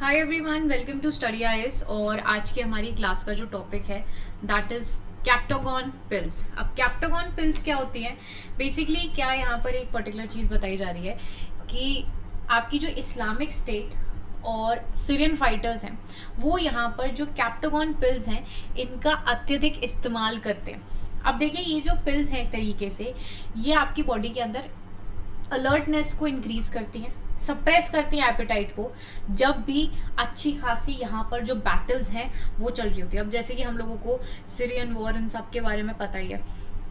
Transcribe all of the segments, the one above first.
Hi everyone, welcome to study IAS. और आज की हमारी क्लास का जो टॉपिक है दैट इज कैप्टागॉन पिल्स। अब कैप्टागॉन पिल्स क्या होती हैं? बेसिकली क्या यहाँ पर एक पर्टिकुलर चीज़ बताई जा रही है कि आपकी जो इस्लामिक स्टेट और सीरियन फाइटर्स हैं वो यहाँ पर जो कैप्टागॉन पिल्स हैं इनका अत्यधिक इस्तेमाल करते हैं। अब देखिए, ये जो पिल्स हैं एक तरीके से ये आपकी बॉडी के अंदर अलर्टनेस को इंक्रीज करती हैं, सप्रेस करती हैं एपेटाइट को, जब भी अच्छी खासी यहाँ पर जो बैटल्स हैं वो चल रही होती है। अब जैसे कि हम लोगों को सीरियन वॉर इन सब के बारे में पता ही है,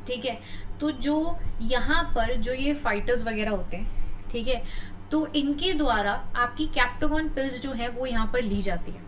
ठीक है। तो जो यहाँ पर जो ये फाइटर्स वगैरह होते हैं, ठीक है, तो इनके द्वारा आपकी कैप्टागॉन पिल्स जो है वो यहाँ पर ली जाती है,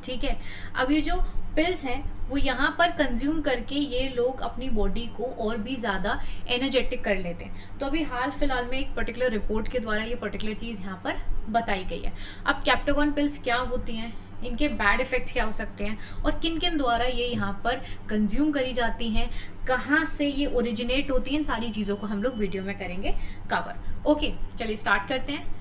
ठीक है। अब ये जो पिल्स हैं वो यहाँ पर कंज्यूम करके ये लोग अपनी बॉडी को और भी ज़्यादा एनर्जेटिक कर लेते हैं। तो अभी हाल फिलहाल में एक पर्टिकुलर रिपोर्ट के द्वारा ये पर्टिकुलर चीज़ यहाँ पर बताई गई है। अब कैप्टागॉन पिल्स क्या होती हैं, इनके बैड इफ़ेक्ट्स क्या हो सकते हैं और किन किन द्वारा ये यहाँ पर कंज्यूम करी जाती हैं, कहाँ से ये ओरिजिनेट होती हैं, इन सारी चीज़ों को हम लोग वीडियो में करेंगे कवर। ओके, चलिए स्टार्ट करते हैं।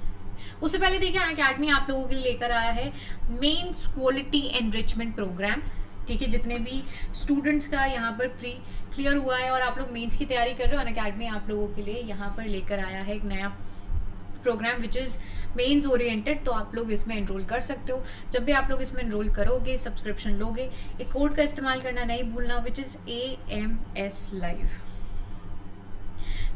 उससे पहले देखिए, अनअकैडमी आप लोगों के लिए लेकर आया है मेंस क्वालिटी एनरिचमेंट प्रोग्राम, ठीक है। जितने भी स्टूडेंट्स का यहाँ पर प्री क्लियर हुआ है और आप लोग मेंस की तैयारी कर रहे हो, अनअकैडमी आप लोगों के लिए यहाँ पर लेकर आया है एक नया program which is mains oriented. तो आप लोग इसमें एनरोल कर सकते हो। जब भी आप लोग इसमें एनरोल करोगे, सब्सक्रिप्शन लोगे, एक कोड का इस्तेमाल करना नहीं भूलना, विच इज़ AMS लाइव।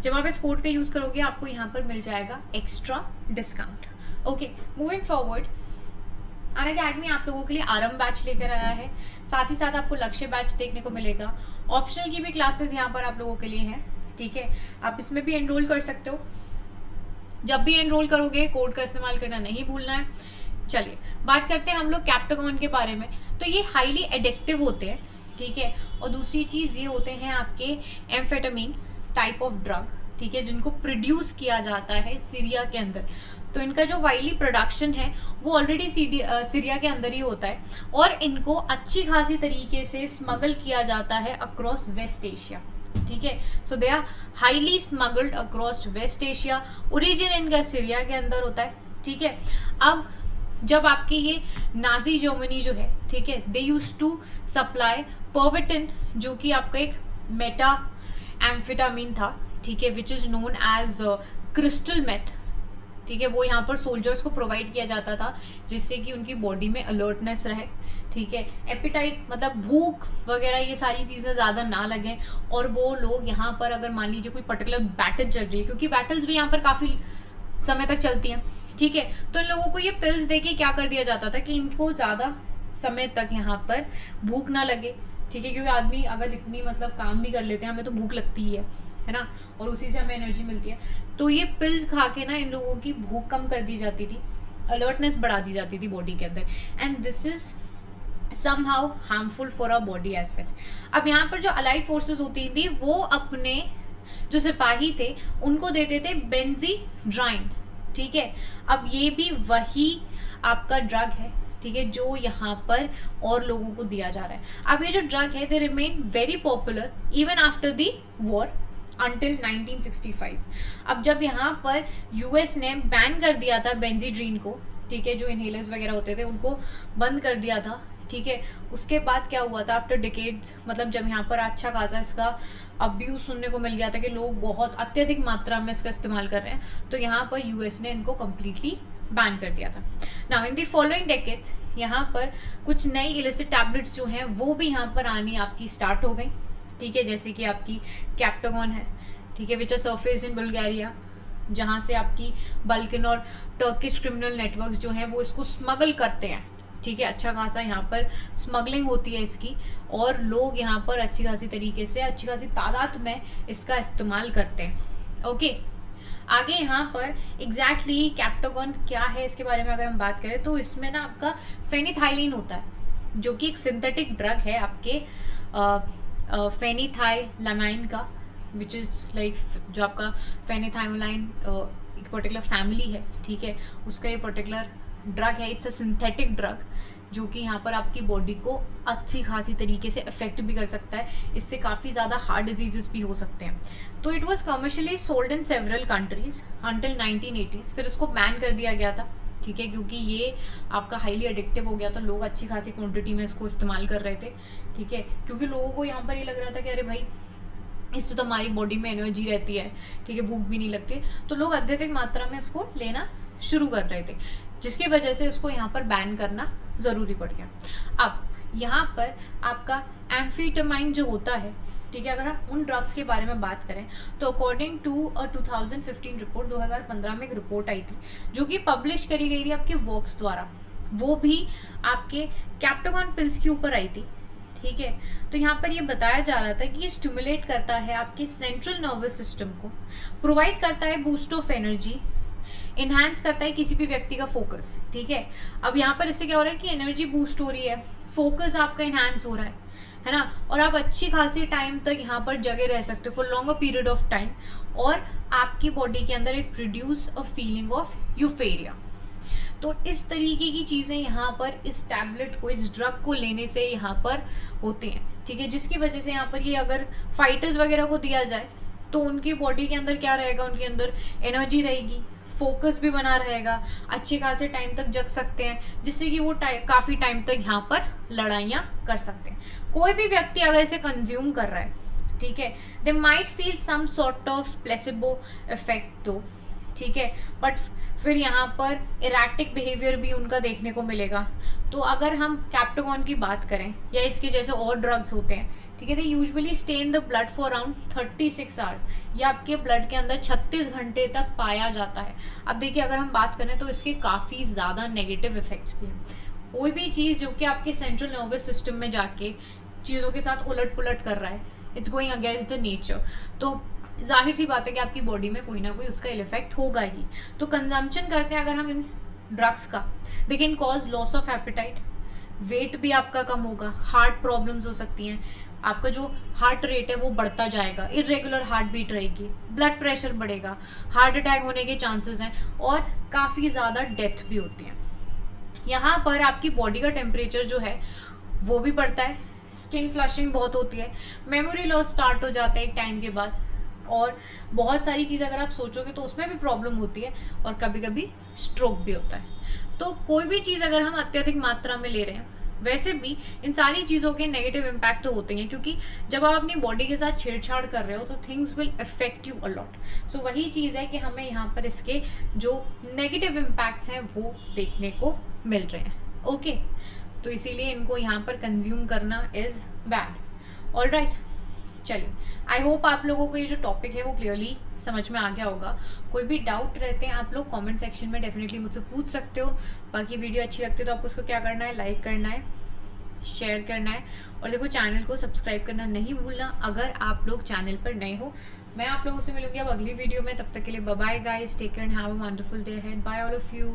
जब आप इस कोड का यूज़ करोगे आपको यहाँ पर मिल जाएगा extra discount. Okay, moving forward, Unacademy आप लोगों के लिए आरंभ बैच लेकर आया है, साथ ही साथ आपको लक्ष्य बैच देखने को मिलेगा। ऑप्शनल की भी क्लासेस यहाँ पर आप लोगों के लिए हैं, ठीक है। आप इसमें भी एनरोल कर सकते हो। जब भी एनरोल करोगे कोड का इस्तेमाल करना नहीं भूलना है। चलिए बात करते हैं हम लोग कैप्टागॉन के बारे में। तो ये हाईली एडिक्टिव होते हैं, ठीक है। और दूसरी चीज़ ये होते हैं आपके एम्फेटामिन टाइप ऑफ ड्रग, ठीक है, जिनको प्रोड्यूस किया जाता है सीरिया के अंदर। तो इनका जो वाइडली प्रोडक्शन है वो ऑलरेडी सीरिया के अंदर ही होता है और इनको अच्छी खासी तरीके से स्मगल किया जाता है अक्रॉस वेस्ट एशिया, ठीक है। So they are highly smuggled across west Asia. Origin इनका सीरिया के अंदर होता है, ठीक है। अब जब आपके ये नाजी जर्मनी जो है, ठीक है, they use to supply Pervitin, जो कि आपका एक मेटा एम्फेटामिन था, ठीक है, which is known as crystal meth, ठीक है। वो यहाँ पर सोल्जर्स को प्रोवाइड किया जाता था जिससे कि उनकी बॉडी में अलर्टनेस रहे, ठीक है। एपिटाइट मतलब भूख वगैरह ये सारी चीज़ें ज़्यादा ना लगें और वो लोग यहाँ पर अगर मान लीजिए कोई पर्टिकुलर बैटल चल रही है, क्योंकि बैटल्स भी यहाँ पर काफ़ी समय तक चलती हैं, ठीक है। तो इन लोगों को ये पिल्स दे के क्या कर दिया जाता था कि इनको ज़्यादा समय तक यहाँ पर भूख ना लगे, ठीक है। क्योंकि आदमी अगर इतनी मतलब काम भी कर लेते हैं, हमें तो भूख लगती ही है ना, और उसी से हमें एनर्जी मिलती है। तो ये पिल्स खा के ना इन लोगों की भूख कम कर दी जाती थी, अलर्टनेस बढ़ा दी जाती थी बॉडी के अंदर, and this is somehow harmful for our body as well. अब यहाँ पर जो अलाइड फोर्सेस होती थी वो अपने जो सिपाही थे उनको देते थे बेंजीड्राइन, ठीक है। अब ये भी वही आपका ड्रग है, ठीक है, जो यहाँ पर और लोगों को दिया जा रहा है। अब ये जो ड्रग है they remain very popular even after the war until 1965। अब जब यहाँ पर यूएस ने बैन कर दिया था बेंजीड्रीन को, ठीक है, जो इनहेलर्स वगैरह होते थे उनको बंद कर दिया था, ठीक है। उसके बाद क्या हुआ था आफ्टर डिकेड्स, मतलब जब यहाँ पर अच्छा खासा इसका अब्यूज सुनने को मिल गया था कि लोग बहुत अत्यधिक मात्रा में इसका इस्तेमाल कर रहे हैं, तो यहाँ पर यूएस ने इनको कम्प्लीटली बैन कर दिया था। Now in the following decades यहाँ पर कुछ नई इलिसिट टैबलेट्स जो हैं वो भी यहाँ पर आनी आपकी स्टार्ट हो गई, ठीक है। जैसे कि आपकी कैप्टागॉन है, ठीक है, विच आर सरफेस्ड इन बुल्गारिया, जहाँ से आपकी बल्कन और टर्किश क्रिमिनल नेटवर्क्स जो हैं वो इसको स्मगल करते हैं, ठीक है। अच्छा खासा यहाँ पर स्मगलिंग होती है इसकी और लोग यहाँ पर अच्छी खासी तरीके से अच्छी खासी तादाद में इसका इस्तेमाल करते हैं। ओके, आगे यहाँ पर एग्जैक्टली कैप्टागॉन क्या है इसके बारे में अगर हम बात करें तो इसमें ना आपका फेनिथाइलिन होता है, जो कि एक सिंथेटिक ड्रग है आपके फेनिथाइलामाइन का, विच इज़ लाइक जो आपका फेनिथाइलामाइन एक पर्टिकुलर फैमिली है, ठीक है, उसका ये पर्टिकुलर ड्रग है। इट्स अ सिंथेटिक ड्रग जो कि यहाँ पर आपकी बॉडी को अच्छी खासी तरीके से अफेक्ट भी कर सकता है। इससे काफ़ी ज़्यादा हार्ट डिजीजेस भी हो सकते हैं। तो it was commercially sold in several countries until 1980s, फिर उसको बैन कर दिया गया था, ठीक है, क्योंकि ये आपका हाईली एडिक्टिव हो गया, तो लोग अच्छी खासी क्वांटिटी में इसको इस्तेमाल कर रहे थे, ठीक है, क्योंकि लोगों को यहाँ पर ये लग रहा था कि अरे भाई इससे तो हमारी बॉडी में एनर्जी रहती है, ठीक है, भूख भी नहीं लगती, तो लोग अत्यधिक मात्रा में इसको लेना शुरू कर रहे थे, जिसकी वजह से इसको यहाँ पर बैन करना ज़रूरी पड़ गया। अब यहाँ पर आपका एम्फीटामाइन जो होता है, ठीक है, अगर हम उन ड्रग्स के बारे में बात करें तो अकॉर्डिंग टू 2015 रिपोर्ट, 2015 में एक रिपोर्ट आई थी जो कि पब्लिश करी गई थी आपके वॉक्स द्वारा, वो भी आपके कैप्टागॉन पिल्स के ऊपर आई थी, ठीक है। तो यहाँ पर ये बताया जा रहा था कि ये स्टिमुलेट करता है आपके सेंट्रल नर्वस सिस्टम को, प्रोवाइड करता है बूस्ट ऑफ एनर्जी, इन्हांस करता है किसी भी व्यक्ति का फोकस, ठीक है। अब यहाँ पर इससे क्या हो रहा है कि एनर्जी बूस्ट हो रही है, फोकस आपका इन्हांस हो रहा है ना, और आप अच्छी खासी टाइम तक यहाँ पर जगे रह सकते हो for longer period of time, और आपकी बॉडी के अंदर it produce a feeling of euphoria. तो इस तरीके की चीज़ें यहाँ पर इस टैबलेट को, इस ड्रग को लेने से यहाँ पर होती हैं, ठीक है, जिसकी वजह से यहाँ पर ये अगर फाइटर्स वगैरह को दिया जाए तो उनकी बॉडी के अंदर क्या रहेगा, उनके अंदर एनर्जी रहेगी, फोकस भी बना रहेगा, अच्छे खासे टाइम तक जग सकते हैं, जिससे कि वो काफ़ी टाइम तक यहाँ पर लड़ाइयाँ कर सकते हैं। कोई भी व्यक्ति अगर इसे कंज्यूम कर रहा है, ठीक है, they might feel some sort of placebo effect though, ठीक है, बट फिर यहाँ पर इरेक्टिक बिहेवियर भी उनका देखने को मिलेगा। तो अगर हम कैप्टागॉन की बात करें या इसके जैसे और ड्रग्स होते हैं, ठीक है, they usually stay in the blood for around 36 hours, ये आपके ब्लड के अंदर 36 घंटे तक पाया जाता है। अब देखिए अगर हम बात करें तो इसके काफ़ी ज़्यादा नेगेटिव इफेक्ट्स भी हैं। कोई भी चीज़ जो कि आपके सेंट्रल नर्वस सिस्टम में जाके चीज़ों के साथ उलट पुलट कर रहा है, it's going against the nature, तो जाहिर सी बात है कि आपकी बॉडी में कोई ना कोई उसका इफेक्ट होगा ही। तो कंजम्पशन करते हैं अगर हम इन ड्रग्स का, देखिए इन cause loss of appetite, weight भी आपका कम होगा, हार्ट प्रॉब्लम्स हो सकती हैं, आपका जो हार्ट रेट है वो बढ़ता जाएगा, इरेगुलर हार्ट बीट रहेगी, ब्लड प्रेशर बढ़ेगा, हार्ट अटैक होने के चांसेस हैं, और काफ़ी ज़्यादा डेथ भी होती है। यहाँ पर आपकी बॉडी का टेम्परेचर जो है वो भी बढ़ता है, स्किन फ्लशिंग बहुत होती है, मेमोरी लॉस स्टार्ट हो जाता है एक टाइम के बाद, और बहुत सारी चीज़ अगर आप सोचोगे तो उसमें भी प्रॉब्लम होती है, और कभी कभी स्ट्रोक भी होता है। तो कोई भी चीज़ अगर हम अत्यधिक मात्रा में ले रहे हैं, वैसे भी इन सारी चीज़ों के नेगेटिव इम्पैक्ट तो होते हैं, क्योंकि जब आप अपनी बॉडी के साथ छेड़छाड़ कर रहे हो तो things will affect you a lot. So वही चीज़ है कि हमें यहाँ पर इसके जो नेगेटिव इम्पैक्ट्स हैं वो देखने को मिल रहे हैं, ओके। तो इसीलिए इनको यहाँ पर कंज्यूम करना इज़ बैड। ऑल राइट, चलिए, आई होप आप लोगों को ये जो टॉपिक है वो क्लियरली समझ में आ गया होगा। कोई भी डाउट रहते हैं आप लोग कमेंट सेक्शन में डेफिनेटली मुझसे पूछ सकते हो। बाकी वीडियो अच्छी लगती है तो आपको उसको क्या करना है, लाइक करना है, शेयर करना है, और देखो चैनल को सब्सक्राइब करना नहीं भूलना अगर आप लोग चैनल पर नए हो। मैं आप लोगों से मिलूंगी अब अगली वीडियो में, तब तक के लिए bye bye guys, take care and have a wonderful day ahead, bye all of you.